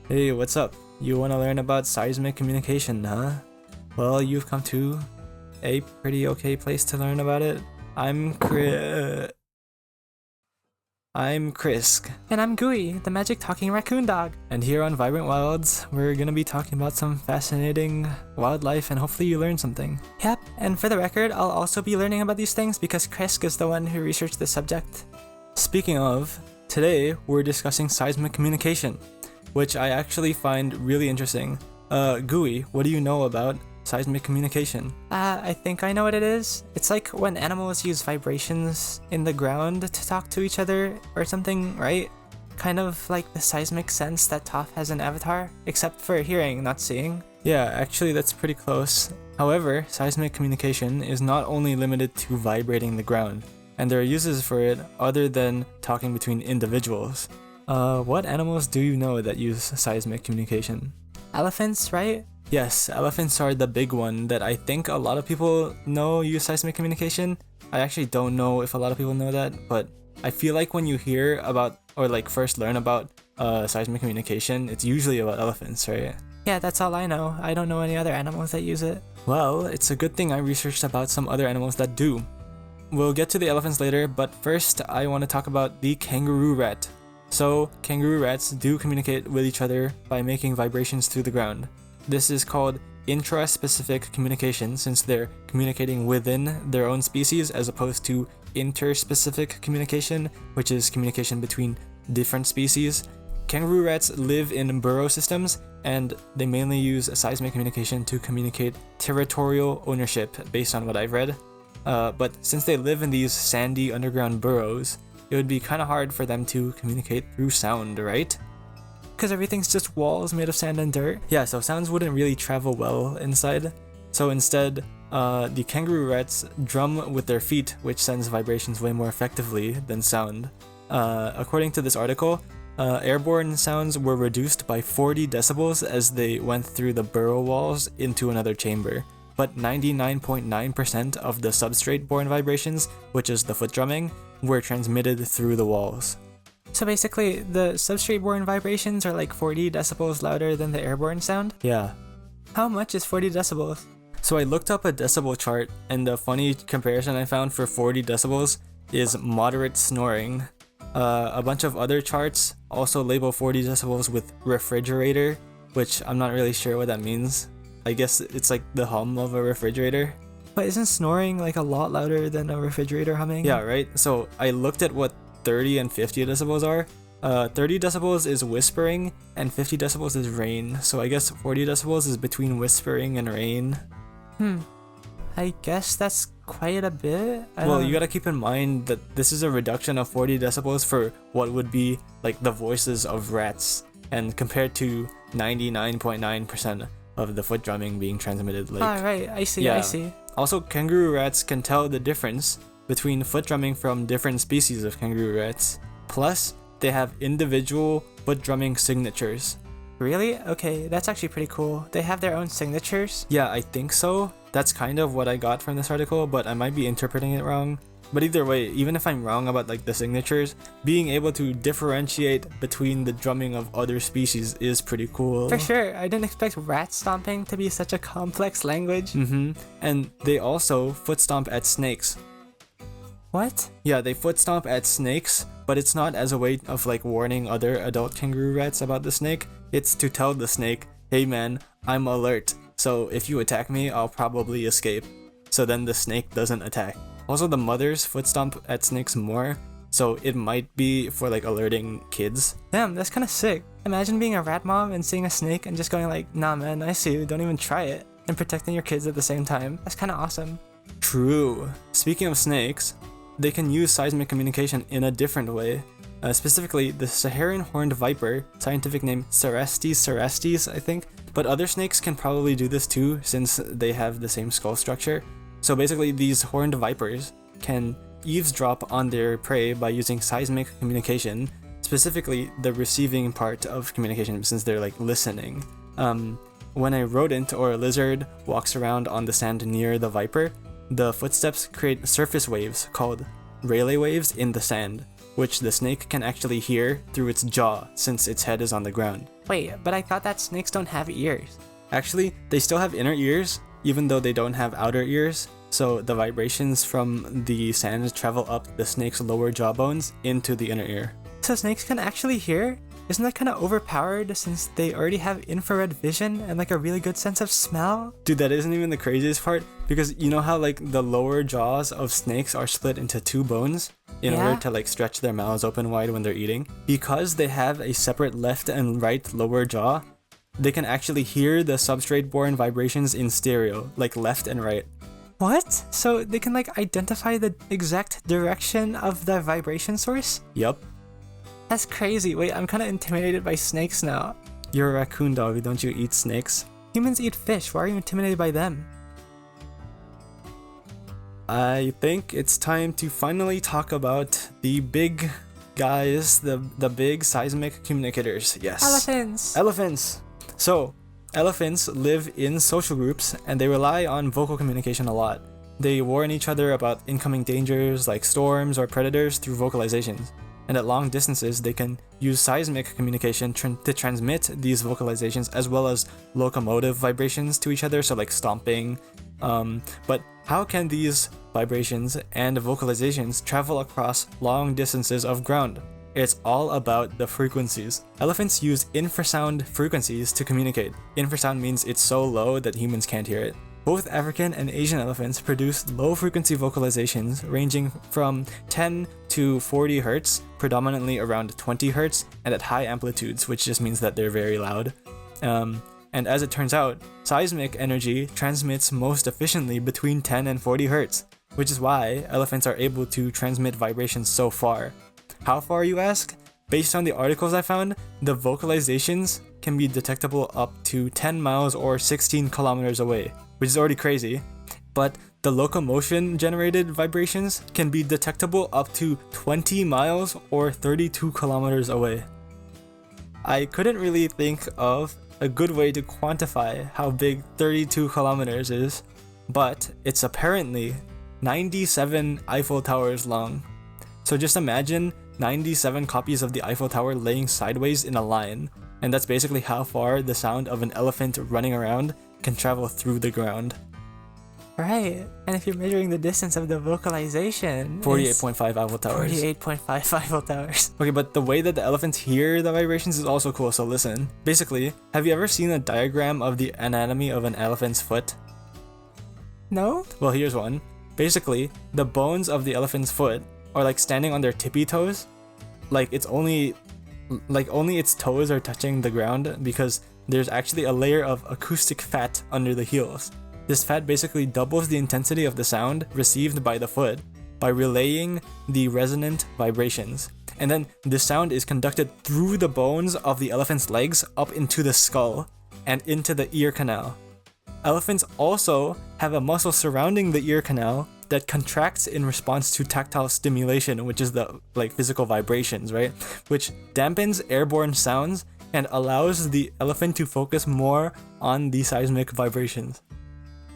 Hey, what's up? You want to learn about seismic communication, huh? Well, you've come to a pretty okay place to learn about it. I'm Krisk. And I'm Guwi, the magic talking raccoon dog. And here on Vibrant Wilds, we're gonna be talking about some fascinating wildlife and hopefully you learn something. Yep, and for the record, I'll also be learning about these things because Krisk is the one who researched the subject. Speaking of, today we're discussing seismic communication, which I actually find really interesting. Guwi, what do you know about seismic communication? I think I know what it is. It's like when animals use vibrations in the ground to talk to each other or something, right? Kind of like the seismic sense that Toph has in Avatar, except for hearing, not seeing. Yeah, actually that's pretty close. However, seismic communication is not only limited to vibrating the ground, and there are uses for it other than talking between individuals. What animals do you know that use seismic communication? Elephants, right? Yes, elephants are the big one that I think a lot of people know use seismic communication. I actually don't know if a lot of people know that, but I feel like when you hear about or like first learn about seismic communication, it's usually about elephants, right? Yeah, that's all I know. I don't know any other animals that use it. Well, it's a good thing I researched about some other animals that do. We'll get to the elephants later, but first I want to talk about the kangaroo rat. So, kangaroo rats do communicate with each other by making vibrations through the ground. This is called intraspecific communication since they're communicating within their own species as opposed to interspecific communication, which is communication between different species. Kangaroo rats live in burrow systems and they mainly use seismic communication to communicate territorial ownership based on what I've read. But since they live in these sandy underground burrows, it would be kind of hard for them to communicate through sound, right? Because everything's just walls made of sand and dirt. Yeah, so sounds wouldn't really travel well inside. So instead, the kangaroo rats drum with their feet, which sends vibrations way more effectively than sound. According to this article, airborne sounds were reduced by 40 decibels as they went through the burrow walls into another chamber. But 99.9% of the substrate-borne vibrations, which is the foot drumming, were transmitted through the walls. So basically, the substrate-borne vibrations are like 40 decibels louder than the airborne sound? Yeah. How much is 40 decibels? So I looked up a decibel chart, and the funny comparison I found for 40 decibels is moderate snoring. A bunch of other charts also label 40 decibels with refrigerator, which I'm not really sure what that means. I guess it's like the hum of a refrigerator. But isn't snoring like a lot louder than a refrigerator humming? Yeah, right? So I looked at what 30 and 50 decibels are. 30 decibels is whispering and 50 decibels is rain. So I guess 40 decibels is between whispering and rain. I guess that's quite a bit. Well, you gotta keep in mind that this is a reduction of 40 decibels for what would be like the voices of rats, and compared to 99.9% of the foot drumming being transmitted. Like, right, I see, yeah. I see. Also, kangaroo rats can tell the difference between foot drumming from different species of kangaroo rats. Plus, they have individual foot drumming signatures. Really? Okay, that's actually pretty cool. They have their own signatures? Yeah, I think so. That's kind of what I got from this article, but I might be interpreting it wrong. But either way, even if I'm wrong about like the signatures, being able to differentiate between the drumming of other species is pretty cool. For sure, I didn't expect rat stomping to be such a complex language. And they also foot stomp at snakes. What? Yeah, they foot stomp at snakes, but it's not as a way of like warning other adult kangaroo rats about the snake. It's to tell the snake, hey man, I'm alert, so if you attack me, I'll probably escape. So then the snake doesn't attack. Also, the mothers foot stomp at snakes more, so it might be for like alerting kids. Damn, that's kind of sick. Imagine being a rat mom and seeing a snake and just going like, nah man, I see you, don't even try it. And protecting your kids at the same time. That's kind of awesome. True. Speaking of snakes, they can use seismic communication in a different way. Specifically, the Saharan horned viper, scientific name Cerastes, I think. But other snakes can probably do this too, since they have the same skull structure. So basically, these horned vipers can eavesdrop on their prey by using seismic communication, specifically the receiving part of communication, since they're like listening. When a rodent or a lizard walks around on the sand near the viper, the footsteps create surface waves called Rayleigh waves in the sand. which the snake can actually hear through its jaw since its head is on the ground. Wait, but I thought that snakes don't have ears. Actually, they still have inner ears, even though they don't have outer ears, so the vibrations from the sand travel up the snake's lower jawbones into the inner ear. So snakes can actually hear? Isn't that kind of overpowered since they already have infrared vision and like a really good sense of smell? Dude, that isn't even the craziest part, because you know how like the lower jaws of snakes are split into 2 bones in order to like stretch their mouths open wide when they're eating? Because they have a separate left and right lower jaw, they can actually hear the substrate-borne vibrations in stereo, like left and right. What? So they can like identify the exact direction of the vibration source? Yup. That's crazy. Wait, I'm kind of intimidated by snakes now. You're a raccoon dog, don't you eat snakes? Humans eat fish. Why are you intimidated by them? I think it's time to finally talk about the big guys, the big seismic communicators. Yes. Elephants! Elephants! So, elephants live in social groups and they rely on vocal communication a lot. They warn each other about incoming dangers like storms or predators through vocalizations. And at long distances, they can use seismic communication to transmit these vocalizations as well as locomotive vibrations to each other, so like stomping. But how can these vibrations and vocalizations travel across long distances of ground? It's all about the frequencies. Elephants use infrasound frequencies to communicate. Infrasound means it's so low that humans can't hear it. Both African and Asian elephants produce low-frequency vocalizations ranging from 10 to 40 Hz, predominantly around 20 Hz, and at high amplitudes, which just means that they're very loud. And as it turns out, seismic energy transmits most efficiently between 10 and 40 Hz, which is why elephants are able to transmit vibrations so far. How far, you ask? Based on the articles I found, the vocalizations can be detectable up to 10 miles or 16 kilometers away, which is already crazy, but the locomotion generated vibrations can be detectable up to 20 miles or 32 kilometers away. I couldn't really think of a good way to quantify how big 32 kilometers is, but it's apparently 97 Eiffel Towers long. So just imagine 97 copies of the Eiffel Tower laying sideways in a line, and that's basically how far the sound of an elephant running around can travel through the ground. Right, and if you're measuring the distance of the vocalization, 48.5 Eiffel Towers. 48.5 Eiffel Towers. Okay, but the way that the elephants hear the vibrations is also cool, so listen. Basically, have you ever seen a diagram of the anatomy of an elephant's foot? No? Well, here's one. Basically, the bones of the elephant's foot are like standing on their tippy toes. Like only its toes are touching the ground because there's actually a layer of acoustic fat under the heels. This fat basically doubles the intensity of the sound received by the foot by relaying the resonant vibrations. And then the sound is conducted through the bones of the elephant's legs up into the skull and into the ear canal. Elephants also have a muscle surrounding the ear canal that contracts in response to tactile stimulation, which is the physical vibrations, right? Which dampens airborne sounds and allows the elephant to focus more on the seismic vibrations.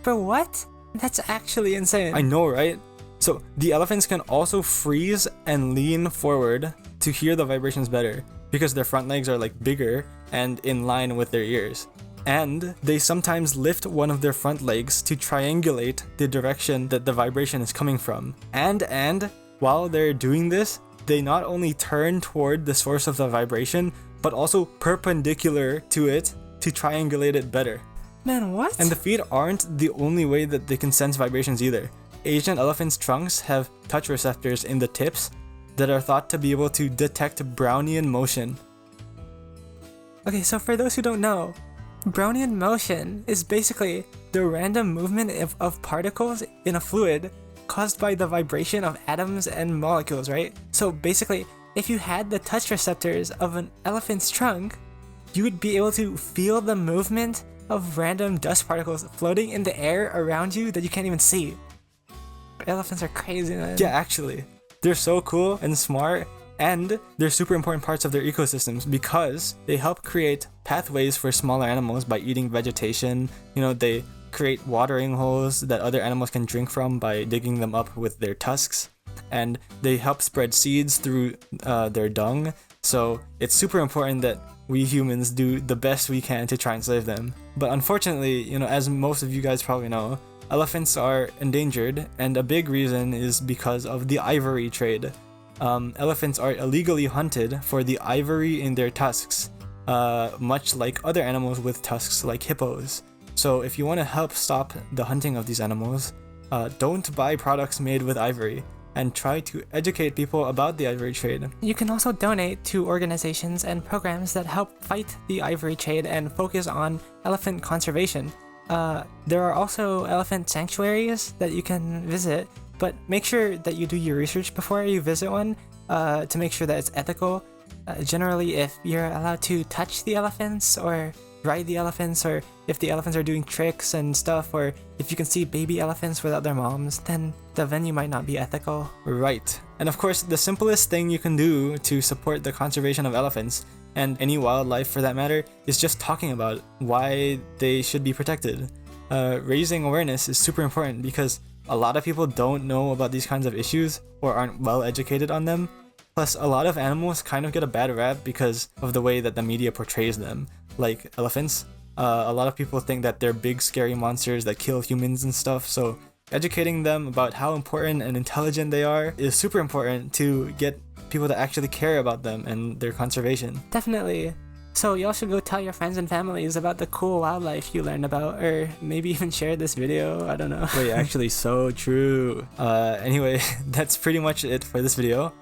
For what? That's actually insane. I know, right? So the elephants can also freeze and lean forward to hear the vibrations better because their front legs are bigger and in line with their ears. And they sometimes lift one of their front legs to triangulate the direction that the vibration is coming from. And while they're doing this, they not only turn toward the source of the vibration, but also perpendicular to it to triangulate it better. Man, what? And the feet aren't the only way that they can sense vibrations either. Asian elephants' trunks have touch receptors in the tips that are thought to be able to detect Brownian motion. Okay, so for those who don't know, Brownian motion is basically the random movement of particles in a fluid caused by the vibration of atoms and molecules, right? So basically, if you had the touch receptors of an elephant's trunk, you would be able to feel the movement of random dust particles floating in the air around you that you can't even see. Elephants are crazy, man. Yeah, actually. They're so cool and smart, and they're super important parts of their ecosystems because they help create pathways for smaller animals by eating vegetation. They create watering holes that other animals can drink from by digging them up with their tusks. and they help spread seeds through their dung. So it's super important that we humans do the best we can to try and save them. But unfortunately, as most of you guys probably know, elephants are endangered, and a big reason is because of the ivory trade. Elephants are illegally hunted for the ivory in their tusks, much like other animals with tusks like hippos. So if you want to help stop the hunting of these animals, don't buy products made with ivory, and try to educate people about the ivory trade. You can also donate to organizations and programs that help fight the ivory trade and focus on elephant conservation. There are also elephant sanctuaries that you can visit, but make sure that you do your research before you visit one to make sure that it's ethical. Generally, if you're allowed to touch the elephants or ride the elephants, or if the elephants are doing tricks and stuff, or if you can see baby elephants without their moms, then the venue might not be ethical. Right. And of course, the simplest thing you can do to support the conservation of elephants, and any wildlife for that matter, is just talking about why they should be protected. Raising awareness is super important because a lot of people don't know about these kinds of issues or aren't well educated on them. Plus, a lot of animals kind of get a bad rap because of the way that the media portrays them. Like elephants, a lot of people think that they're big scary monsters that kill humans and stuff, so educating them about how important and intelligent they are is super important to get people to actually care about them and their conservation. Definitely. So y'all should go tell your friends and families about the cool wildlife you learned about, or maybe even share this video, I don't know. Wait, actually, so true. Anyway, that's pretty much it for this video.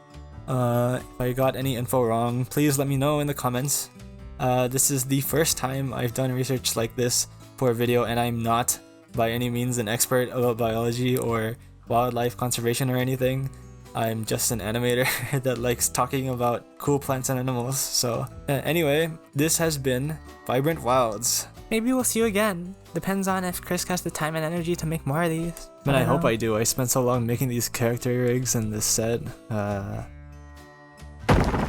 If I got any info wrong, please let me know in the comments. This is the first time I've done research like this for a video, and I'm not by any means an expert about biology or wildlife conservation or anything. I'm just an animator that likes talking about cool plants and animals. So anyway, this has been Vibrant Wilds. Maybe we'll see you again. Depends on if Krisk has the time and energy to make more of these. But I hope I do. I spent so long making these character rigs and this set.